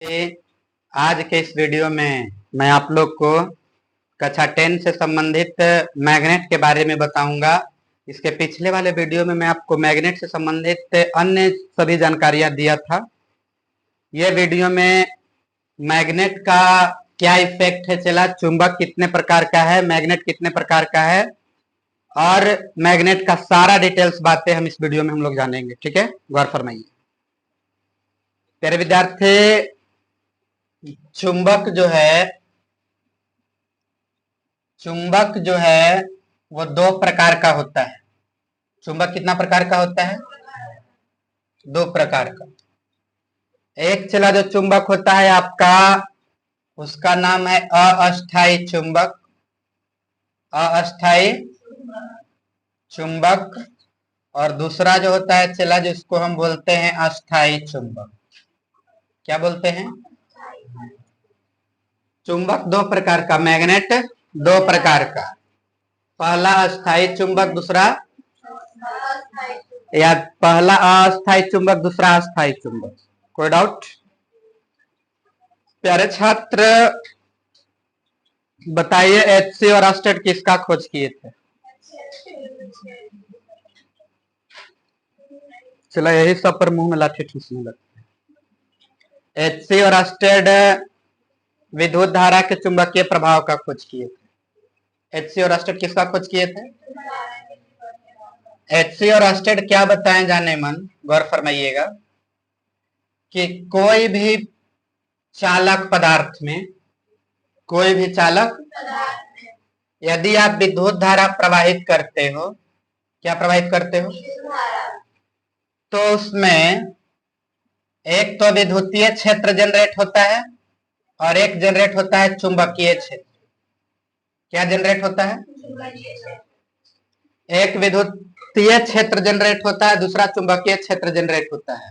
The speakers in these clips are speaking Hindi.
आज के इस वीडियो में मैं आप लोग को कक्षा 10 से संबंधित मैग्नेट के बारे में बताऊंगा। इसके पिछले वाले वीडियो में मैं आपको मैग्नेट से संबंधित अन्य सभी जानकारियां दिया था। यह वीडियो में मैग्नेट का क्या इफेक्ट है, चला चुंबक कितने प्रकार का है, मैग्नेट कितने प्रकार का है और मैग्नेट का सारा डिटेल्स बातें हम इस वीडियो में हम लोग जानेंगे। ठीक है, गौर फरमाइए प्यारे विद्यार्थी। चुंबक जो है वो दो प्रकार का होता है। चुंबक कितना प्रकार का होता है? दो प्रकार का। एक चला जो चुंबक होता है आपका, उसका नाम है अस्थायी चुंबक। अस्थायी चुंबक। और दूसरा जो होता है चला जिसको हम बोलते हैं अस्थायी चुंबक। क्या बोलते हैं? चुंबक दो प्रकार का, मैग्नेट दो प्रकार का। पहला अस्थायी चुंबक, दूसरा या पहला अस्थायी चुंबक, दूसरा अस्थायी चुंबक। कोई डाउट? प्यारे छात्र बताइए, एचसी और अस्टेड किसका खोज किए थे? चलो यही सब पर मुंह में लाठी ठूसने लगते हैं। एचसी और अस्टेड विद्युत धारा के चुंबकीय प्रभाव का खोज किए थे। एचसी और अस्टेड किसका खोज किए थे? एचसी और अस्टेड क्या बताएं जाने मन, गौर फरमाइएगा कि कोई भी चालक पदार्थ में, कोई भी चालक यदि आप विद्युत धारा प्रवाहित करते हो, क्या प्रवाहित करते हो, तो उसमें एक तो विद्युतीय क्षेत्र जनरेट होता है और एक जनरेट होता है चुंबकीय क्षेत्र। क्या जनरेट होता है? एक विद्युतीय क्षेत्र जनरेट होता है, दूसरा चुंबकीय क्षेत्र जनरेट होता है।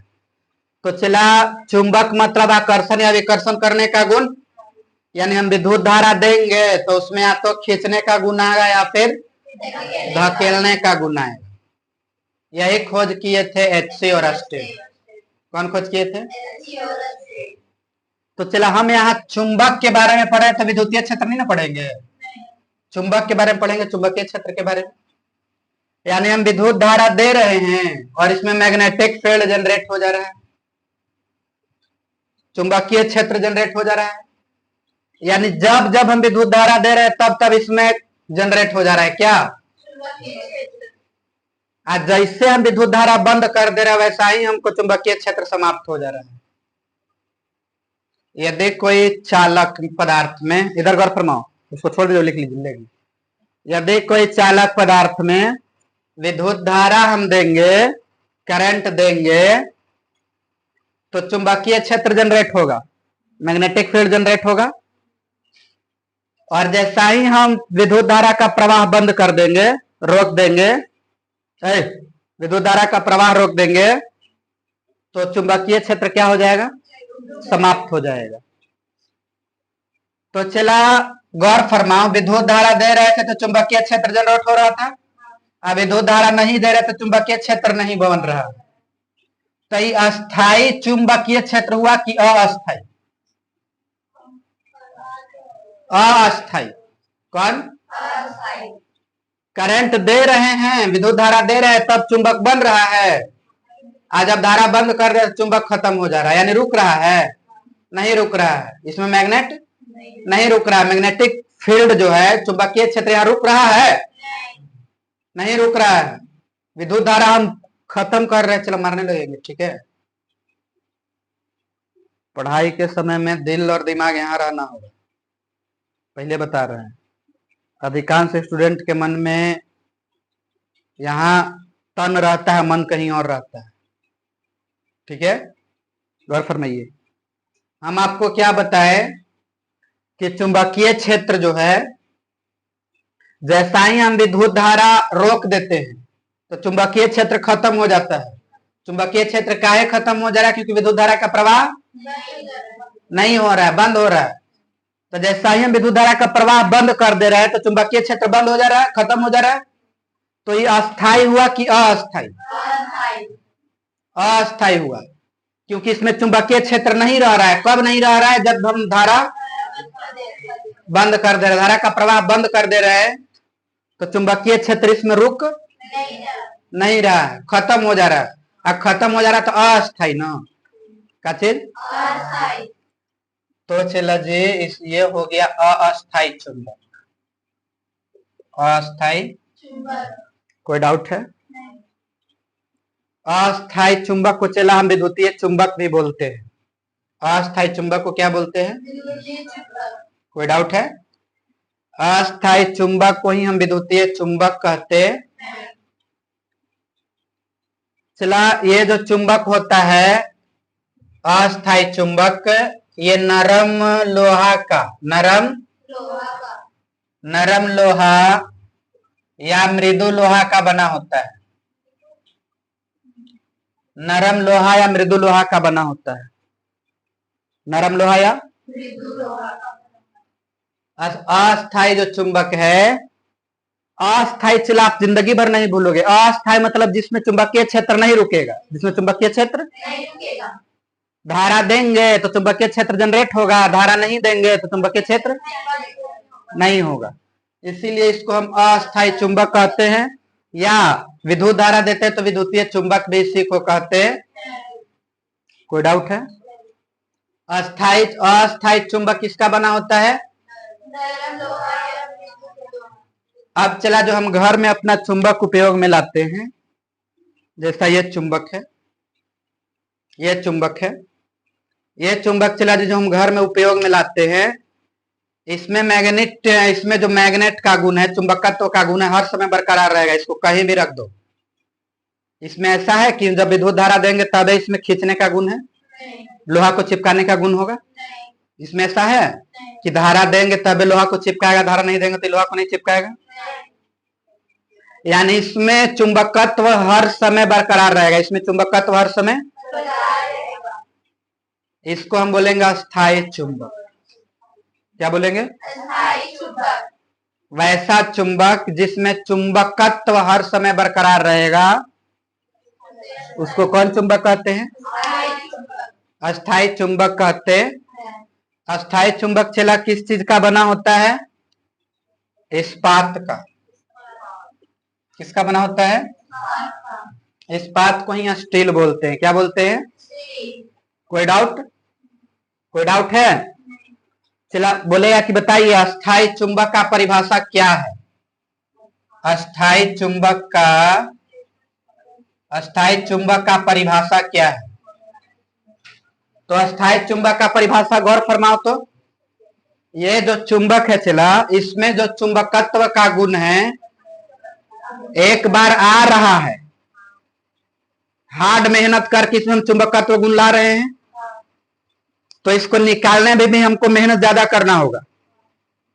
तो चला चुंबक मतलब आकर्षण या विकर्षण करने का गुण, यानी हम विद्युत धारा देंगे तो उसमें या तो खींचने का गुण आएगा या फिर धकेलने का गुण आएगा। यही खोज किए थे एचसी और अस्टेड। कौन खोज किए थे? तो चला हम यहाँ चुंबक के बारे में पढ़े तो विद्युतीय क्षेत्र नहीं ना पढ़ेंगे, चुंबक के बारे में पढ़ेंगे, चुंबकीय क्षेत्र के बारे में। यानी हम विद्युत धारा दे रहे हैं और इसमें मैग्नेटिक फील्ड जनरेट हो जा रहा है, चुंबकीय क्षेत्र जनरेट हो जा रहा है। यानी जब जब हम विद्युत धारा दे रहे हैं तब तब इसमें जनरेट हो जा रहा है क्या? आज जैसे हम विद्युत धारा बंद कर दे रहे हैं वैसा ही हमको चुंबकीय क्षेत्र समाप्त हो जा रहा है। यदि कोई चालक पदार्थ में, इधर गौर फरमाओ, उसको छोड़ दो, लिख लीजिए। यदि कोई चालक पदार्थ में विद्युत धारा हम देंगे, करंट देंगे, तो चुंबकीय क्षेत्र जनरेट होगा, मैग्नेटिक फील्ड जनरेट होगा। और जैसा ही हम विद्युत धारा का प्रवाह बंद कर देंगे, रोक देंगे, विद्युत धारा का प्रवाह रोक देंगे, तो चुंबकीय क्षेत्र क्या हो जाएगा? समाप्त हो जाएगा। तो चला गौर फरमाओ, विद्युत धारा दे रहे थे तो चुंबकीय क्षेत्र जनरेट हो रहा था, अब विद्युत धारा नहीं दे रहे तो चुंबकीय क्षेत्र नहीं बन रहा। तो ये अस्थायी चुंबकीय क्षेत्र हुआ कि अस्थायी? अस्थायी। कौन? करंट दे रहे हैं, विद्युत धारा दे रहे हैं, तब चुंबक बन रहा है। आज जब धारा बंद कर दे चुंबक खत्म हो जा रहा है, यानी रुक रहा है, नहीं रुक रहा है। इसमें मैग्नेट नहीं रुक रहा है, मैग्नेटिक फील्ड जो है, चुंबकीय क्षेत्र यहाँ रुक रहा है, नहीं रुक रहा है। विद्युत धारा हम खत्म कर रहे हैं, चलो मारने लगेंगे। ठीक है, पढ़ाई के समय में दिल और दिमाग यहाँ रहना होगा, पहले बता रहे हैं। अधिकांश स्टूडेंट के मन में यहाँ तन रहता है, मन कहीं और रहता है। ठीक है, गौर फरमाइए। हम आपको क्या बताएं कि चुंबकीय क्षेत्र जो है, जैसा ही हम विद्युत धारा रोक देते हैं तो चुंबकीय क्षेत्र खत्म हो जाता है। चुंबकीय क्षेत्र काहे खत्म हो जा रहा है? क्योंकि विद्युत धारा का प्रवाह नहीं हो रहा है, बंद हो रहा है। तो जैसा ही हम विद्युत धारा का प्रवाह बंद कर दे रहे हैं तो चुंबकीय क्षेत्र बंद हो जा रहा है, खत्म हो जा रहा है। तो ये अस्थायी हुआ कि अस्थायी? अस्थायी हुआ। क्योंकि इसमें चुंबकीय क्षेत्र नहीं रह रहा है। कब नहीं रह रहा है? जब हम धारा बंद कर दे रहे, धारा का प्रवाह बंद कर दे रहे हैं, तो चुंबकीय क्षेत्र इसमें रुक नहीं रहा है, खत्म हो जा रहा है। अब खत्म हो जा रहा है तो अस्थाई ना, क्या चीज? तो चलो जी, ये हो गया अस्थाई चुंबक। अस्थाई कोई डाउट है? अस्थाई चुंबक को चला हम विद्युतीय चुंबक भी बोलते हैं। अस्थाई चुंबक को क्या बोलते हैं? कोई डाउट है? अस्थाई चुंबक को ही हम विद्युतीय चुंबक कहते हैं। चला, ये जो चुंबक होता है अस्थाई चुंबक, ये नरम लोहा का, नरम लोहा या मृदु लोहा का बना होता है। नरम लोहा या मृदु लोहा का बना होता है। नरम लोहा या मृदु लोहा। अस्थाई जो चुंबक है, अस्थाई चला आप जिंदगी भर नहीं भूलोगे। अस्थाई मतलब जिसमें चुंबकीय क्षेत्र नहीं रुकेगा, जिसमें चुंबकीय क्षेत्र नहीं रुकेगा। धारा देंगे तो चुंबकीय क्षेत्र जनरेट होगा, धारा नहीं देंगे तो चुंबकीय क्षेत्र नहीं होगा। इसीलिए इसको हम अस्थाई चुंबक कहते हैं। या विद्युत धारा देते हैं तो विद्युतीय चुंबक भी इसी को कहते हैं। कोई डाउट है? अस्थाई चुंबक किसका बना होता है? अब चला, जो हम घर में अपना चुंबक उपयोग में लाते हैं, जैसा ये चुंबक है, ये चुंबक है, ये चुंबक चला जो हम घर में उपयोग में लाते हैं, इसमें मैग्नेट, इसमें जो मैग्नेट का गुण है, चुंबकत्व का गुण है, हर समय बरकरार रहेगा। इसको कहीं भी रख दो। इसमें ऐसा है कि जब विद्युत धारा देंगे तब इसमें खींचने का गुण है, लोहा को चिपकाने का गुण होगा। इसमें ऐसा है कि धारा देंगे तब लोहा को चिपकाएगा, धारा नहीं देंगे तो लोहा को नहीं चिपकाएगा। यानी इसमें चुंबकत्व हर समय बरकरार रहेगा। इसमें चुंबकत्व हर समय, इसको हम बोलेंगे अस्थाई चुंबक। क्या बोलेंगे? वैसा चुंबक जिसमें चुंबकत्व हर समय बरकरार रहेगा, उसको कौन चुंबक कहते हैं? अस्थाई चुंबक कहते हैं। अस्थाई चुंबक चला किस चीज का बना होता है? इस्पात का। किसका बना होता है? इस्पात को ही स्टील बोलते हैं। क्या बोलते हैं? कोई डाउट? कोई डाउट है? चला बोलेगा कि बताइए अस्थाई चुंबक का परिभाषा क्या है? अस्थाई चुंबक का परिभाषा क्या है? तो अस्थाई चुंबक का परिभाषा गौर फरमाओ तो। ये जो चुंबक है चला, इसमें जो चुंबकत्व का गुण है, एक बार आ रहा है, हार्ड मेहनत करके इसमें हम चुंबकत्व गुण ला रहे हैं, तो इसको निकालने में भी हमको मेहनत ज्यादा करना होगा।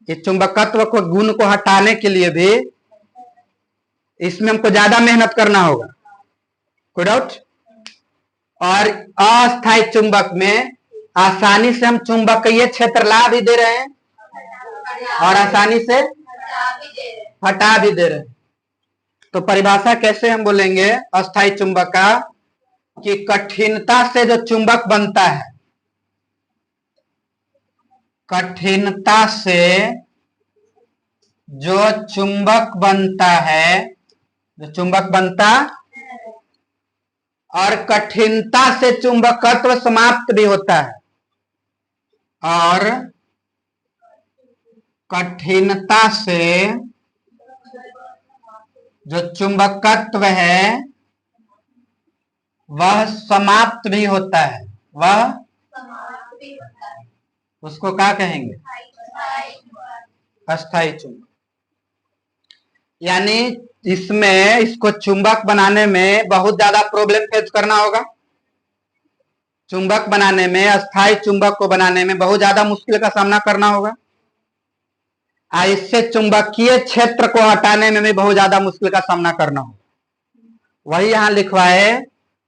इस चुंबकत्व को गुण को हटाने के लिए भी इसमें हमको ज्यादा मेहनत करना होगा। कोई डाउट? और अस्थाई चुंबक में आसानी से हम चुंबकीय क्षेत्र ला भी दे रहे हैं और आसानी से हटा भी दे रहे हैं। तो परिभाषा कैसे हम बोलेंगे अस्थाई चुंबक का? कि कठिनता से जो चुंबक बनता है, कठिनता से जो चुंबक बनता है, जो चुंबक बनता, और कठिनता से चुंबकत्व समाप्त भी होता है, और कठिनता से जो चुंबकत्व है वह समाप्त भी होता है। वह उसको क्या कहेंगे? अस्थाई चुंबक। यानी इसमें इसको चुंबक बनाने में बहुत ज्यादा प्रॉब्लम फेस करना होगा। चुंबक बनाने में, अस्थाई चुंबक को बनाने में बहुत ज्यादा मुश्किल का सामना करना होगा। इससे चुंबकीय क्षेत्र को हटाने में भी बहुत ज्यादा मुश्किल का सामना करना होगा। वही यहां लिखवाए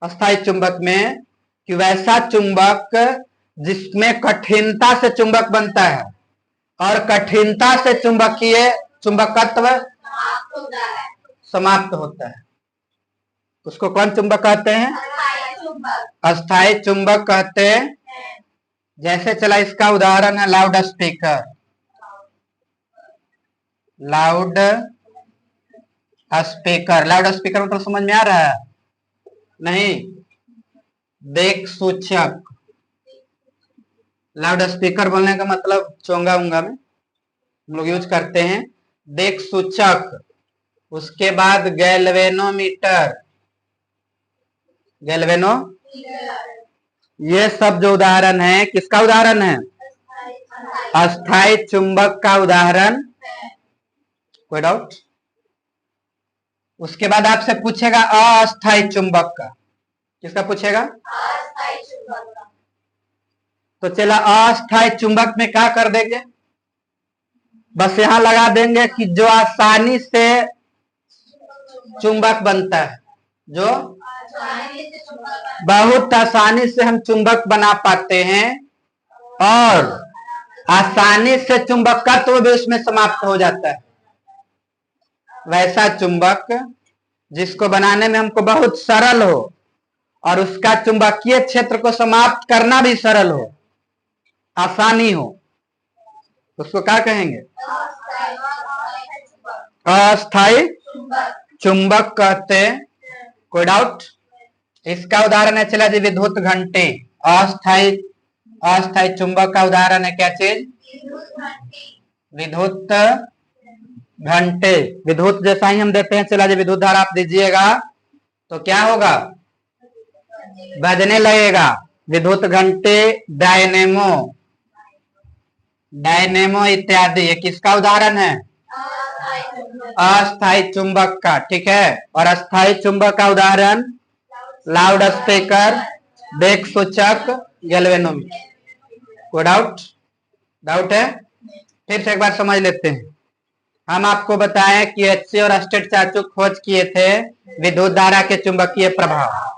अस्थाई चुंबक में कि वैसा चुंबक जिसमें कठिनता से चुंबक बनता है और कठिनता से चुंबकत्व समाप्त होता है, उसको कौन चुंबक कहते हैं? अस्थाई चुंबक कहते हैं। जैसे चला इसका उदाहरण है loud speaker. Loud speaker, loud speaker मतलब समझ में आ रहा है? नहीं, देख सूचक। लाउड स्पीकर बोलने का मतलब चोंगा उंगा में हम लोग यूज करते हैं देख सूचक। उसके बाद गैल्वेनोमीटर, गैल्वेनो, ये सब जो उदाहरण है किसका उदाहरण है? अस्थाई चुंबक का उदाहरण। कोई डाउट? उसके बाद आपसे पूछेगा अस्थाई चुंबक का। किसका पूछेगा? तो चला अस्थाई चुंबक में क्या कर देंगे? बस यहां लगा देंगे कि जो आसानी से चुंबक बनता है, जो बहुत आसानी से हम चुंबक बना पाते हैं और आसानी से चुंबकत्व भी उसमें समाप्त हो जाता है, वैसा चुंबक जिसको बनाने में हमको बहुत सरल हो और उसका चुंबकीय क्षेत्र को समाप्त करना भी सरल हो, आसानी हो, उसको क्या कहेंगे? अस्थाई चुंबक कहते हैं। कोई डाउट? इसका उदाहरण है चला जी विद्युत घंटे। अस्थाई चुंबक का उदाहरण है क्या चीज? विद्युत घंटे। विद्युत जैसा ही हम देते हैं चला जी विद्युत धारा आप दीजिएगा तो क्या होगा? बजने लगेगा। विद्युत घंटे, डायनेमो, डायनेमो इत्यादि, ये किसका उदाहरण है? अस्थाई चुंबक का। ठीक है। और अस्थाई चुंबक का उदाहरण लाउड स्पीकर, देख सूचक, गैल्वेनोमीटर। कोई डाउट? डाउट है? फिर से एक बार समझ लेते हैं। हम आपको बताएं कि एचसी और अस्टेट चाचुक खोज किए थे विद्युत धारा के चुंबकीय प्रभाव।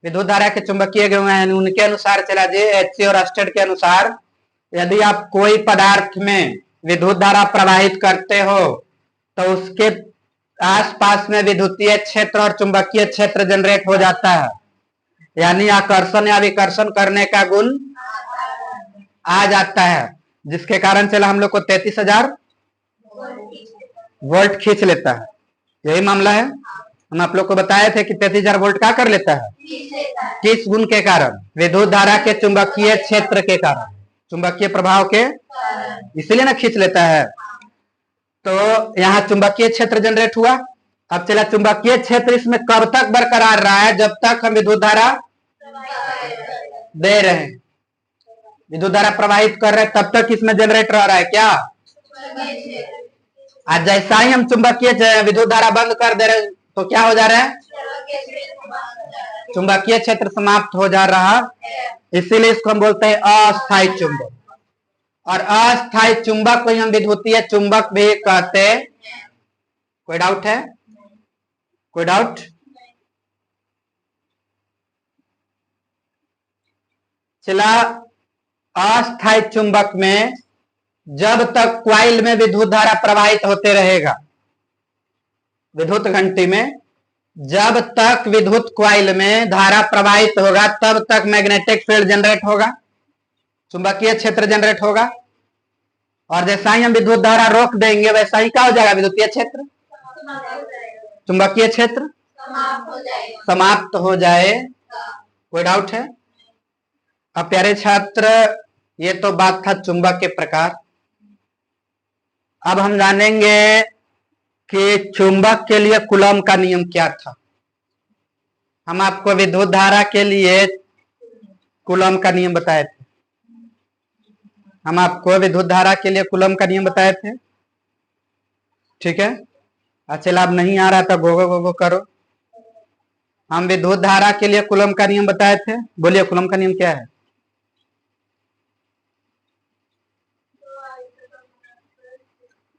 विद्युत धारा के चुंबकीय उनके अनुसार चला जी एचसी और अस्टेट के अनुसार यदि आप कोई पदार्थ में विद्युत धारा प्रवाहित करते हो तो उसके आसपास में विद्युतीय क्षेत्र और चुंबकीय क्षेत्र जनरेट हो जाता है, यानी आकर्षण या विकर्षण करने का गुण आ जाता है, जिसके कारण चला हम लोग को 33,000 वोल्ट खींच लेता है। यही मामला है। हम आप लोग को बताए थे कि 33,000 वोल्ट क्या कर लेता है? किस गुण के कारण? विद्युत धारा के चुंबकीय क्षेत्र के कारण, चुंबकीय प्रभाव के, इसलिए ना खींच लेता है। तो यहाँ चुंबकीय क्षेत्र जनरेट हुआ। अब चला चुंबकीय क्षेत्र इसमें कब तक बरकरार रहा है? जब तक हम विद्युत धारा दे रहे हैं, विद्युत धारा प्रवाहित कर रहे हैं, तब तक इसमें जनरेट रह रहा है क्या? आज जैसा ही हम चुंबकीय विद्युत धारा बंद कर दे रहे हैं तो क्या हो जा रहा है? चुंबकीय क्षेत्र समाप्त हो जा रहा, इसीलिए इसको हम बोलते हैं अस्थाई चुंबक। और अस्थाई चुंबक को हम विद्युतीय चुंबक भी कहते हैं। कोई डाउट है? कोई डाउट? चला अस्थाई चुंबक में जब तक क्वाइल में विद्युत धारा प्रवाहित होते रहेगा, विद्युत घंटी में जब तक विद्युत क्वाइल में धारा प्रवाहित होगा तब तक मैग्नेटिक फील्ड जनरेट होगा, चुंबकीय क्षेत्र जनरेट होगा। और जैसा ही हम विद्युत धारा रोक देंगे वैसा ही क्या हो जाएगा? विद्युतीय क्षेत्र, चुंबकीय क्षेत्र समाप्त हो जाएगा। कोई डाउट है? अब प्यारे छात्र, ये तो बात था चुंबक के प्रकार। अब हम जानेंगे कि चुंबक के लिए कूलॉम का नियम क्या था। हम आपको विद्युत धारा के लिए कूलॉम का नियम बताए थे। हम आपको विद्युत धारा के लिए कूलॉम का नियम बताए थे। ठीक है। अच्छा, अब नहीं आ रहा था गोगो गोगो करो। हम विद्युत धारा के लिए कूलॉम का नियम बताए थे। बोलिए कूलॉम का नियम क्या है?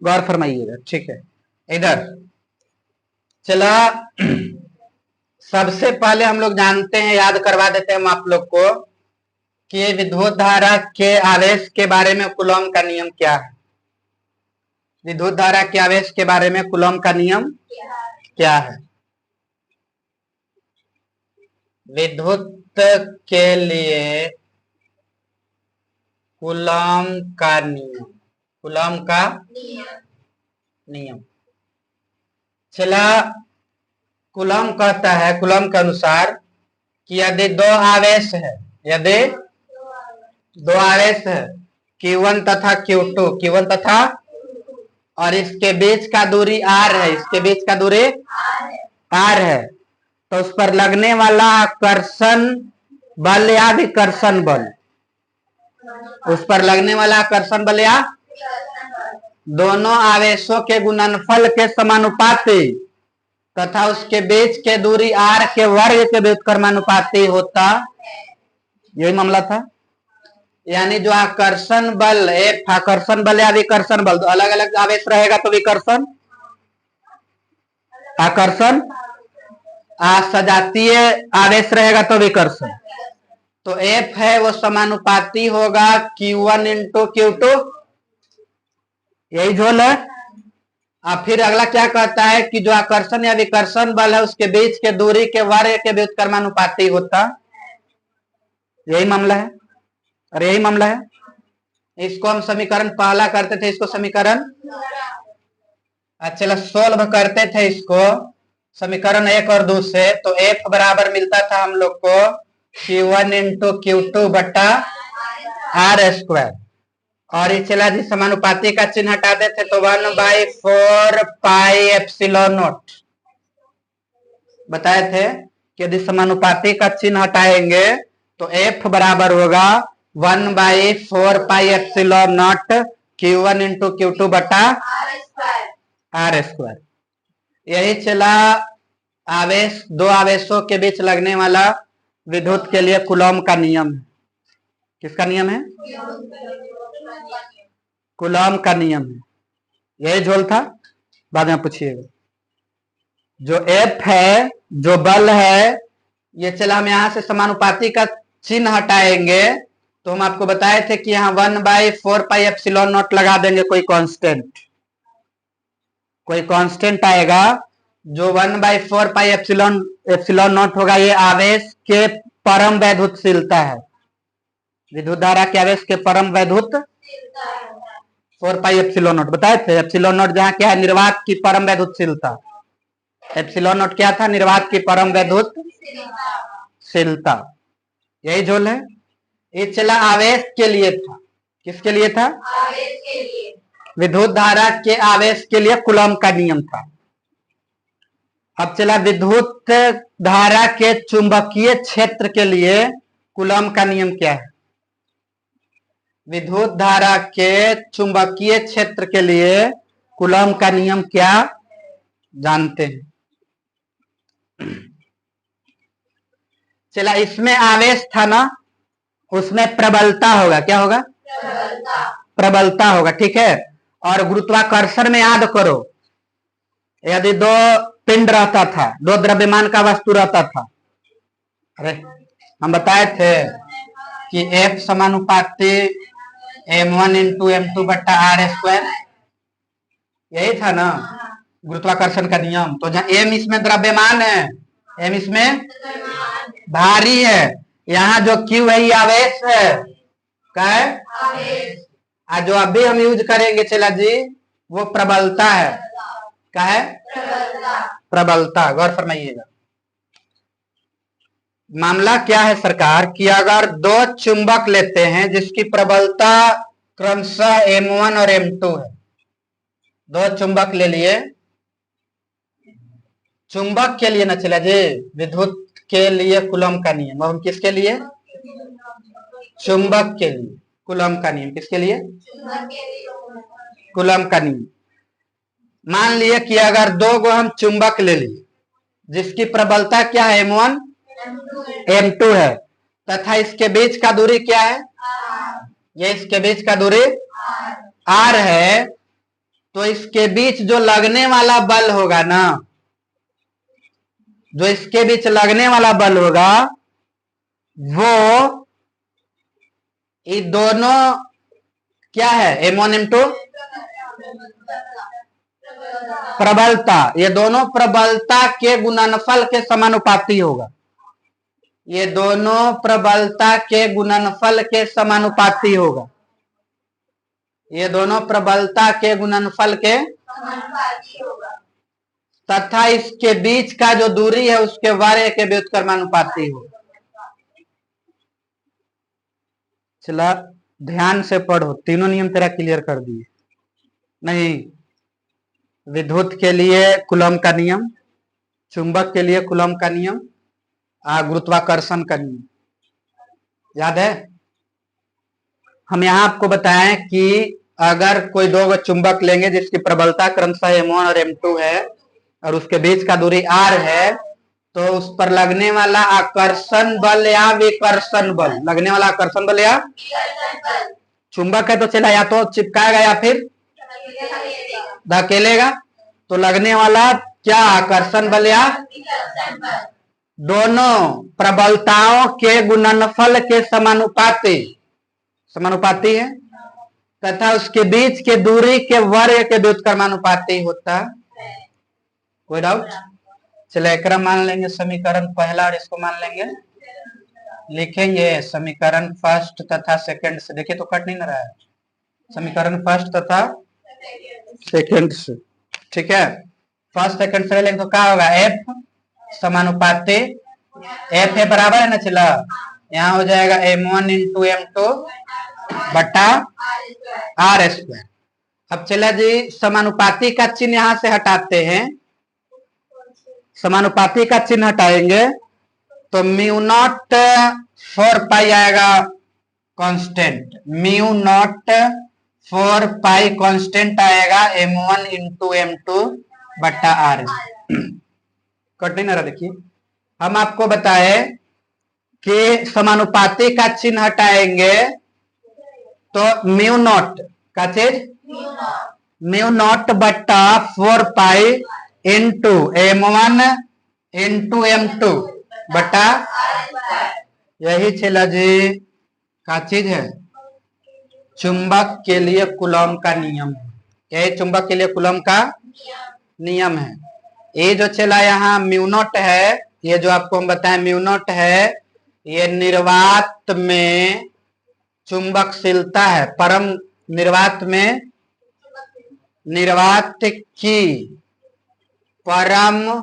गौर फरमाइएगा। ठीक है, इधर चला। सबसे पहले हम लोग जानते हैं, याद करवा देते हैं हम आप लोग को कि विद्युत धारा के आवेश के बारे में कूलॉम का नियम क्या है। विद्युत धारा के आवेश के बारे में कूलॉम का नियम क्या है? विद्युत के लिए कूलॉम का नियम, कूलॉम का नियम। चला कूलॉम कहता है, कूलॉम के अनुसार कि यदि दो आवेश है, यदि दो आवेश है Q1 तथा Q2, Q1 तथा, और इसके बीच का दूरी r है, इसके बीच का दूरी r है, तो उस पर लगने वाला आकर्षण बल या विकर्षण बल, उस पर लगने वाला आकर्षण बल या दोनों आवेशों के गुणनफल के समानुपाती तथा उसके बीच के दूरी r के वर्ग के व्युत्क्रमानुपाती होता, यही मामला था। यानी जो आकर्षण बल, एक आकर्षण बल या विकर्षण बल, तो अलग अलग आवेश रहेगा तो विकर्षण, आकर्षण, सजातीय आवेश रहेगा तो विकर्षण। तो F है वो समानुपाती होगा Q1 इंटू Q2, यही झोल है। अब फिर अगला क्या कहता है कि जो आकर्षण या विकर्षण बल है उसके बीच के दूरी के वर्ग के व्युत्क्रमानुपाती होता, यही मामला है, और यही मामला है। इसको हम समीकरण पहला करते थे, इसको समीकरण, अच्छा सोल्व करते थे इसको समीकरण 1 और 2 से, तो F बराबर मिलता था हम लोग को Q1 इंटू Q2 बट्टा R स्क्वायर, और ये चला जी समानुपाती का चिन्ह हटा देते तो 1/4 पाई एप्सिलॉन नॉट, बताए थे कि यदि समानुपाती का चिन्ह हटाएंगे तो F बराबर होगा 1/4 pi epsilon not Q1 into Q2 बटा R स्क्वायर। यही चला आवेश, दो आवेशों के बीच लगने वाला विद्युत के लिए कूलॉम का नियम है। किसका नियम है? कूलॉम का नियम है, यही झोल था, बाद में पूछिएगा। जो F है, जो बल है, ये चला हम यहां से समानुपाती का चिन्ह हटाएंगे तो हम आपको बताए थे कि यहाँ 1/4 पाई एप्सिलॉन नॉट लगा देंगे, कोई कांस्टेंट, कोई कांस्टेंट आएगा जो 1/4 पाई एप्सिलॉन नॉट होगा। ये आवेश के परम वैद्युतशीलता है, विद्युत धारा के आवेश के परम वैद्युत 4 पाई एप्सिलॉन नॉट बताए थे। एप्सिलॉन नॉट जहां क्या है, निर्वात की परम वैद्युतशीलता, एप्सिलॉन नॉट क्या था, निर्वात की परम वैद्युतशीलता, यही झोल है। ये चला आवेश के लिए था, किसके लिए था? आवेश के लिए, विद्युत धारा के आवेश के लिए कूलॉम का नियम था। अब चला विद्युत धारा के चुंबकीय क्षेत्र के लिए कूलॉम का नियम क्या है? विद्युत धारा के चुंबकीय क्षेत्र के लिए कूलॉम का नियम क्या जानते हैं? चला इसमें आवेश था ना, उसमें प्रबलता होगा, क्या होगा? प्रबलता होगा, ठीक है। और गुरुत्वाकर्षण में याद करो, यदि दो पिंड रहता था, दो द्रव्यमान का वस्तु रहता था, अरे हम बताए थे कि F समानुपाती m1 इंटू m2 बट्टा R स्क्वायर, यही था ना गुरुत्वाकर्षण का नियम। तो जहां m इसमें द्रव्यमान है, m इसमें भारी है, यहाँ जो Q है ये आवेश है, क्या है? आवेश। जो अभी हम यूज करेंगे चला जी वो प्रबलता है, क्या है? प्रबलता। गौर फरमाइएगा, मामला क्या है सरकार कि अगर दो चुंबक लेते हैं जिसकी प्रबलता क्रमशः m1 और m2 है, दो चुंबक ले लिए, चुंबक के लिए न चला जी, विद्युत के लिए कूलॉम का नियम। अब हम किसके लिए? चुंबक के लिए कूलॉम का नियम, किसके लिए? कूलॉम का नियम। मान लिए कि अगर दो गो हम चुंबक ले लिए जिसकी प्रबलता क्या है, m1 m2 है, तथा इसके बीच का दूरी क्या है? ये इसके बीच का दूरी r है, तो इसके बीच जो लगने वाला बल होगा ना, जो इसके बीच लगने वाला बल होगा वो ये दोनों क्या है, m1 m2 प्रबलता, ये दोनों प्रबलता के गुणनफल के समानुपाती होगा, ये दोनों प्रबलता के गुणनफल के समानुपाती होगा। ये दोनों प्रबलता के गुणनफल के समानुपाती होगा तथा इसके बीच का जो दूरी है उसके वर्ग के व्युत्क्रमानुपाती होगा। चला ध्यान से पढ़ो, तीनों नियम तेरा क्लियर कर दिए नहीं? विद्युत के लिए कूलम का नियम, चुंबक के लिए कूलम का नियम, गुरुत्वाकर्षण का नियम याद है? हम यहाँ आपको बताएं कि अगर कोई दो चुंबक लेंगे जिसकी प्रबलता क्रमशः M1 और M2 है और उसके बीच का दूरी R है, तो उस पर लगने वाला आकर्षण बल या विकर्षण बल, लगने वाला आकर्षण बल या चुंबक है तो चला या तो चिपकाएगा या फिर धकेलेगा, तो लगने वाला क्या आकर्षण बल या दोनों प्रबलताओं के गुणनफल के समानुपाती है तथा उसके बीच के दूरी के वर्ग के व्युत्क्रमानुपाती होता है। कोई डाउट? चले एक मान लेंगे समीकरण पहला और इसको मान लेंगे, लिखेंगे समीकरण फर्स्ट तथा सेकंड से। देखिए तो कट नहीं ना रहा है, समीकरण फर्स्ट तथा सेकंड से, ठीक है? फर्स्ट सेकंड से लेंगे तो क्या होगा? एफ समानुपाती, एफ है बराबर है ना, चला यहाँ हो जाएगा M1 इंटू M2 बटा R स्क्वायर। अब चला जी समानुपाती का चिन्ह यहां से हटाते हैं, समानुपाती का चिन्ह हटाएंगे तो म्यू नॉट 4 पाई आएगा कांस्टेंट, म्यू नॉट 4 पाई कांस्टेंट आएगा M1 इंटू M2 बटा R। कट नहीं ना रहा? देखिए हम आपको बताए कि समानुपाती का चिन्ह हटाएंगे तो म्यू नॉट का चीज म्यू नॉट बट्टा 4 pi into M1 into M2 बटा, यही चला जी का चीज है चुंबक के लिए कूलम का नियम है। यही चुंबक के लिए कूलम का नियम है। ये जो चला यहाँ म्यू नॉट है, ये जो आपको हम बताएं म्यू नॉट है, ये निर्वात में चुंबकशीलता है, परम निर्वात में निर्वात की परम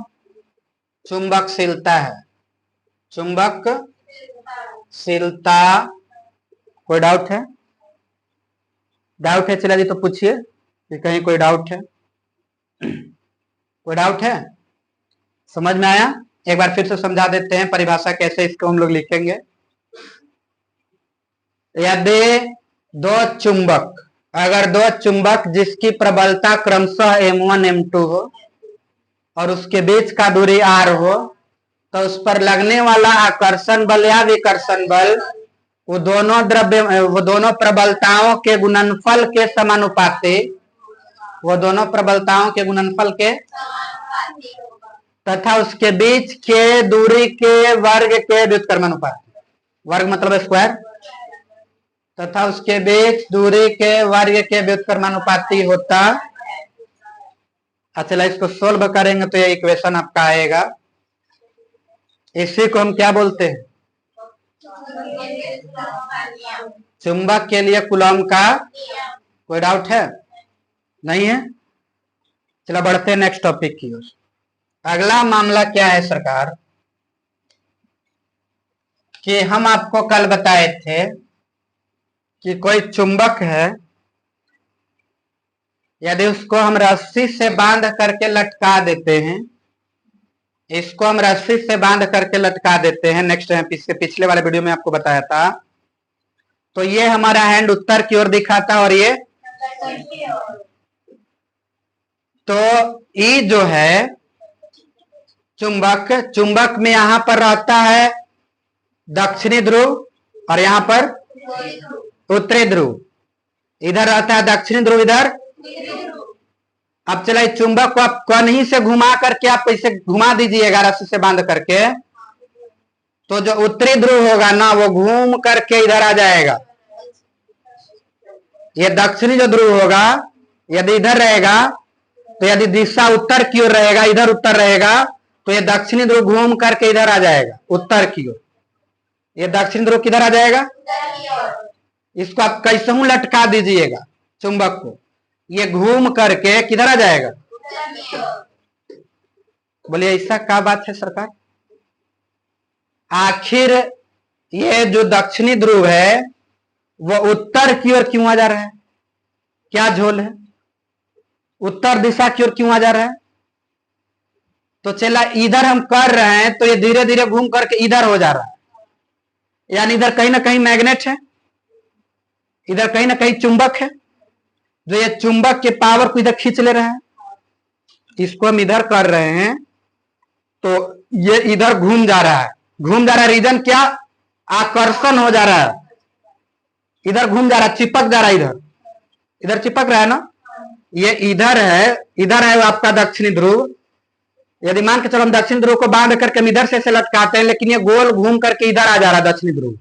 चुंबकशीलता है, चुंबकशीलता। कोई डाउट है? डाउट है चला जी तो पूछिए कि कहीं कोई डाउट है? कोई डाउट है? समझ में आया? एक बार फिर से समझा देते हैं परिभाषा कैसे इसको हम लोग लिखेंगे। यदि दो चुंबक, अगर दो चुंबक जिसकी प्रबलता क्रमशः M1 M2 हो और उसके बीच का दूरी R हो, तो उस पर लगने वाला आकर्षण बल या विकर्षण बल वो दोनों प्रबलताओं के गुणनफल के समानुपाती, वो दोनों प्रबलताओं के गुणनफल के तथा उसके बीच के दूरी के वर्ग के व्युत्क्रमानुपाती, वर्ग मतलब स्क्वायर, तथा उसके बीच दूरी के वर्ग के व्युत्क्रमानुपाती होता। अच्छा इसको सोल्व करेंगे तो ये इक्वेशन आपका आएगा। इसी को हम क्या बोलते हैं? चुंबक के लिए कूलम का। कोई डाउट है? नहीं है? चलो बढ़ते हैं नेक्स्ट टॉपिक की ओर। अगला मामला क्या है सरकार कि हम आपको कल बताए थे कि कोई चुंबक है, यदि उसको हम रस्सी से बांध करके लटका देते हैं, इसको हम रस्सी से बांध करके लटका देते हैं, नेक्स्ट पिछले वाले वीडियो में आपको बताया था, तो ये हमारा हैंड उत्तर की ओर दिखाता और ये तो ई जो है चुंबक में यहां पर रहता है दक्षिणी ध्रुव और यहां पर उत्तरी ध्रुव, इधर रहता है दक्षिणी ध्रुव, इधर। अब चला चुंबक को आप कहीं से घुमा करके आप इसे घुमा दीजिएगा रस्सी से बांध करके, तो जो उत्तरी ध्रुव होगा ना वो घूम करके इधर आ जाएगा। ये दक्षिणी जो ध्रुव होगा यदि इधर रहेगा, तो यदि दिशा उत्तर की ओर रहेगा, इधर उत्तर रहेगा, तो ये दक्षिणी ध्रुव घूम करके इधर आ जाएगा उत्तर की ओर। ये दक्षिण ध्रुव किधर आ जाएगा, इसको आप कैसे हूं लटका दीजिएगा चुंबक को, ये घूम करके किधर आ जाएगा। बोलिए ऐसा क्या बात है सरकार। आखिर ये जो दक्षिणी ध्रुव है वो उत्तर की ओर क्यों आ जा रहा है, क्या झोल है, उत्तर दिशा की ओर क्यों आ जा रहा है। तो चला इधर हम कर रहे हैं तो ये धीरे धीरे घूम करके इधर हो जा रहा है, यानी इधर कहीं ना कहीं मैग्नेट है, इधर कहीं ना कहीं चुंबक है, जो ये चुंबक के पावर को इधर खींच ले रहा है। इसको हम इधर कर रहे हैं तो ये इधर घूम जा रहा है, घूम जा रहा है, रीजन क्या, आकर्षण हो जा रहा है, इधर घूम जा रहा है, चिपक जा रहा है, इधर इधर चिपक रहा है ना, ये इधर है आपका दक्षिणी ध्रुव। यदि मान के चलो हम दक्षिण ध्रुव को बांध करके हम इधर से लटकाते हैं, लेकिन ये गोल घूम करके इधर आ जा रहा है दक्षिणी ध्रुव,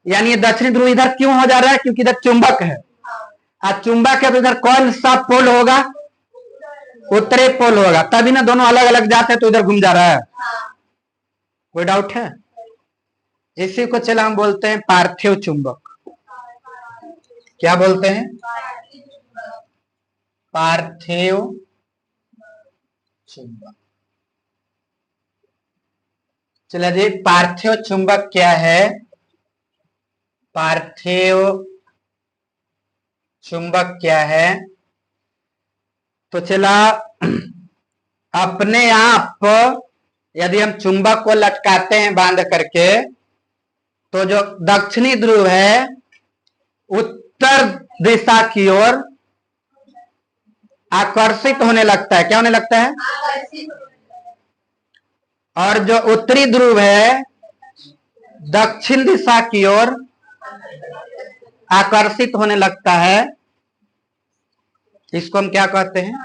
यानी ये दक्षिणी ध्रुव इधर क्यों हो जा रहा है, क्योंकि इधर चुंबक है, और चुंबक है तो इधर कौन सा पोल होगा, उत्तरी पोल होगा, तभी ना दोनों अलग अलग जाते हैं तो इधर घूम जा रहा है। कोई डाउट है। इसी को चला हम बोलते हैं पार्थिव चुंबक। क्या बोलते हैं, पार्थिव चुंबक। चलिए जी, पार्थिव चुंबक क्या है, पार्थिव चुंबक क्या है। तो चला अपने आप यदि हम चुंबक को लटकाते हैं बांध करके, तो जो दक्षिणी ध्रुव है उत्तर दिशा की ओर आकर्षित होने लगता है, क्या होने लगता है, और जो उत्तरी ध्रुव है दक्षिण दिशा की ओर आकर्षित होने लगता है। इसको हम क्या कहते हैं,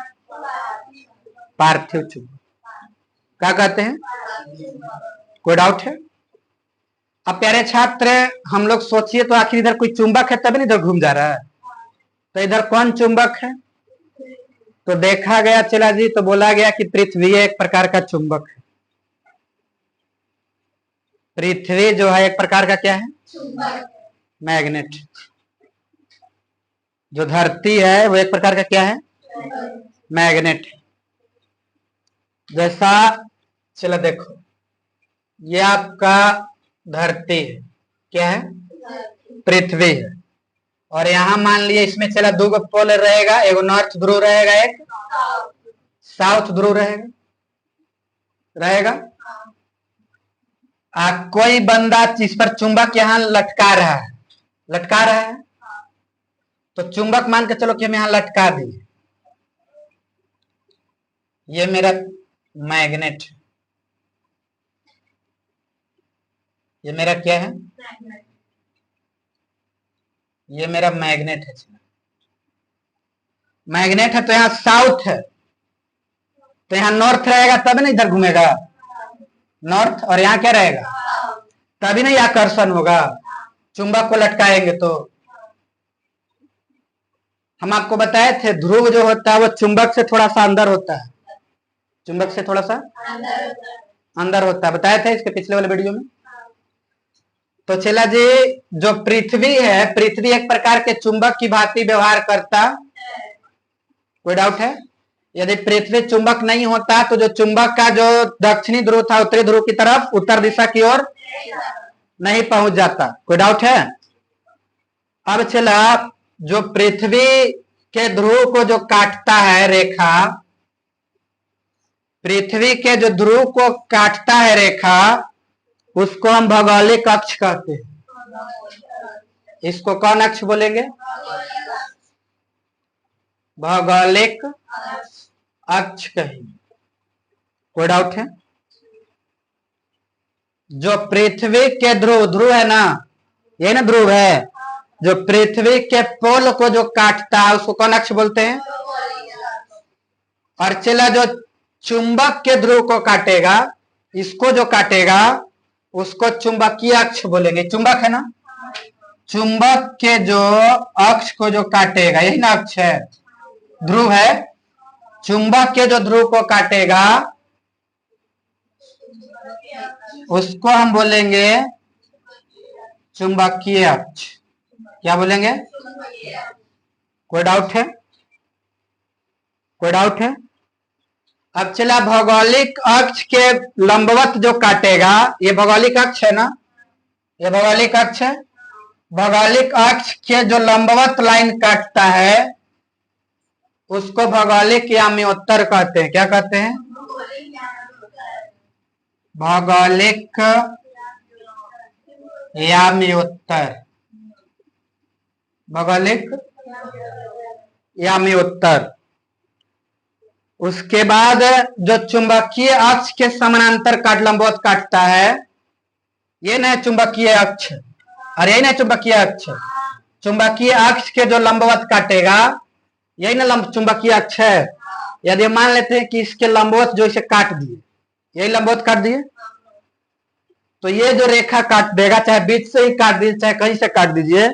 पार्थिव चुंबक। क्या कहते हैं, कोई डाउट है। अब प्यारे छात्र हम लोग सोचिए तो आखिर इधर कोई चुंबक है तभी इधर घूम जा रहा है, तो इधर कौन चुंबक है, तो देखा गया चला जी, तो बोला गया कि पृथ्वी एक प्रकार का चुंबक है। पृथ्वी जो है एक प्रकार का क्या है, मैग्नेट। जो धरती है वो एक प्रकार का क्या है, मैग्नेट। जैसा चलो देखो, ये आपका धरती है, क्या है, पृथ्वी है, और यहां मान लिया इसमें चला दो पोल रहेगा, एक नॉर्थ ध्रुव रहेगा, एक साउथ ध्रुव रहेगा। कोई बंदा इस पर चुंबक यहां लटका रहा है, तो चुंबक मान के चलो कि हम यहां लटका दिए, ये मेरा मैग्नेट, ये मेरा क्या है, ये मेरा मैग्नेट है। मैग्नेट है तो यहां साउथ है, तो यहां नॉर्थ रहेगा तब ना इधर घूमेगा नॉर्थ, और यहां क्या रहेगा, तभी ना आकर्षण होगा, चुंबक को लटकाएंगे तो। हम आपको बताए थे ध्रुव जो होता है वो चुंबक से थोड़ा सा अंदर होता है, चुंबक से थोड़ा सा अंदर होता है, बताए थे इसके पिछले वाले वीडियो में। तो चला जी, जो पृथ्वी है, पृथ्वी एक प्रकार के चुंबक की भांति व्यवहार करता, कोई डाउट है। यदि पृथ्वी चुंबक नहीं होता तो जो चुंबक का जो दक्षिणी ध्रुव था उत्तरी ध्रुव की तरफ, उत्तर दिशा की ओर नहीं पहुंच जाता, कोई डाउट है। अब चला, जो पृथ्वी के ध्रुव को जो काटता है रेखा, पृथ्वी के जो ध्रुव को काटता है रेखा, उसको हम भौगोलिक अक्ष कहते हैं। इसको कौन अक्ष बोलेंगे, भौगोलिक अक्ष कहेंगे, कोई डाउट है। जो पृथ्वी के ध्रुव है ना, ये ना ध्रुव है, जो पृथ्वी के पोल को जो काटता है उसको कौन अक्ष बोलते हैं। और चला, जो चुंबक के ध्रुव को काटेगा, इसको जो काटेगा उसको चुंबकीय अक्ष बोलेंगे। चुंबक है ना, चुंबक के जो अक्ष को जो काटेगा, यही ना अक्ष है, ध्रुव है, चुंबक के जो ध्रुव को काटेगा उसको हम बोलेंगे चुंबकीय अक्ष। क्या बोलेंगे? कोई डाउट है? कोई डाउट है? अब चला भौगोलिक अक्ष के लंबवत जो काटेगा, ये भौगोलिक अक्ष है ना, ये भौगोलिक अक्ष है। भौगोलिक अक्ष के जो लंबवत लाइन काटता है उसको भौगोलिक याम्योत्तर कहते हैं। क्या कहते हैं? भौगोलिक याम्योत्तर। भौगोलिक याम्योत्तर। उसके बाद जो चुंबकीय अक्ष के समानांतर लंबवत काटता है, ये न चुंबकीय अक्ष, और यही ना चुंबकीय अक्ष। चुंबकीय अक्ष के जो लंबवत काटेगा यही ना चुंबकीय अक्ष है। यदि मान लेते हैं कि इसके लंबवत जो इसे काट दिए, यही लंबवत काट दिए, तो ये जो रेखा काट देगा, चाहे बीच से ही काट दीजिए चाहे कहीं से काट दीजिए,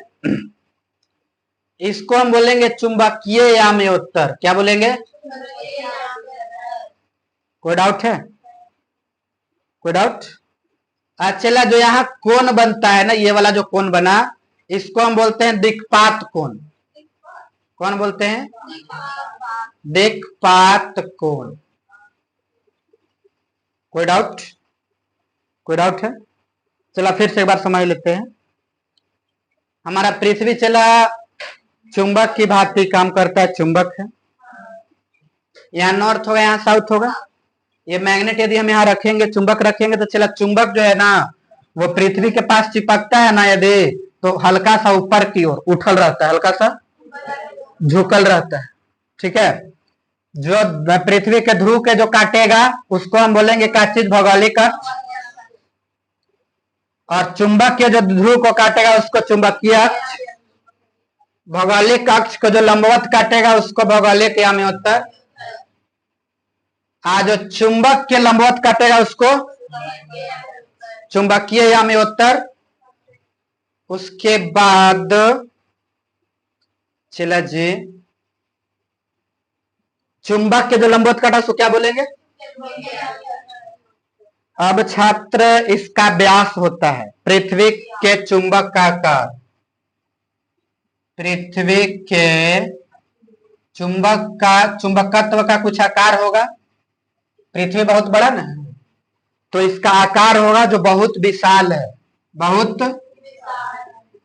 इसको हम बोलेंगे चुंबकीय याम्योत्तर। क्या बोलेंगे? कोई डाउट है? कोई डाउट? अच्छा, जो यहाँ कोण बनता है ना, ये वाला जो कोण बना, इसको हम बोलते हैं दिक्पात कोण। कौन बोलते हैं? दिक्पात कोण। कोई डाउट? कोई डाउट है? चला फिर से एक बार समझ लेते हैं। हमारा पृथ्वी चला चुंबक की भांति काम करता है, चुंबक है। यहाँ नॉर्थ होगा, यहाँ साउथ होगा। ये मैग्नेट यदि हम यहाँ रखेंगे, चुंबक रखेंगे, तो चला चुंबक जो है ना वो पृथ्वी के पास चिपकता है ना, यदि तो हल्का सा ऊपर की ओर उठल रहता है, हल्का सा झुकल रहता है। ठीक है। जो पृथ्वी के ध्रुव के जो काटेगा उसको हम बोलेंगे क्या चीज? भौगोलिक अक्ष। और चुंबक के जो ध्रुव को काटेगा उसको चुंबकीय अक्ष। भौगोलिक अक्ष को जो लंबवत काटेगा उसको भौगोलिक याम्योत्तर। जो चुंबक के लंबवत काटेगा उसको चुंबकीय याम्योत्तर। उसके बाद चला जी, चुंबक के जो लंबवत काटा उसको क्या बोलेंगे? अब छात्र, इसका व्यास होता है पृथ्वी के चुंबक का आकार। पृथ्वी के चुंबक का चुंबकत्व का कुछ आकार होगा। पृथ्वी बहुत बड़ा ना, तो इसका आकार होगा जो बहुत विशाल है, बहुत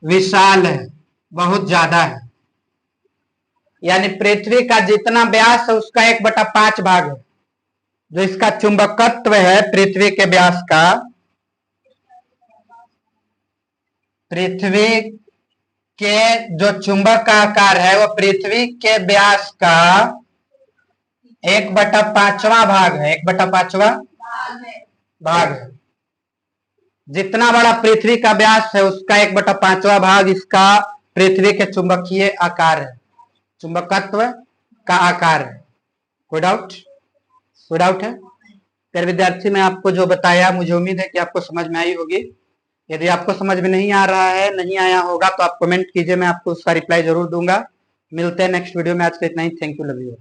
विशाल है, बहुत ज्यादा है। यानी पृथ्वी का जितना व्यास है उसका 1/5 भाग है जो इसका चुंबकत्व है। पृथ्वी के व्यास का, पृथ्वी के जो चुंबक का आकार है वो पृथ्वी के व्यास का 1/5वां भाग है। 1/5वां भाग है। जितना बड़ा पृथ्वी का व्यास है उसका 1/5वां भाग इसका पृथ्वी के चुंबकीय आकार है, चुंबकत्व का आकार है। कोई डाउट? कोई डाउट है? फिर विद्यार्थी, मैं आपको जो बताया मुझे उम्मीद है कि आपको समझ में आई होगी। यदि आपको समझ में नहीं आ रहा है, नहीं आया होगा, तो आप कमेंट कीजिए, मैं आपको उसका रिप्लाई जरूर दूंगा। मिलते हैं नेक्स्ट वीडियो में। आज के इतना ही। Thank you, love you.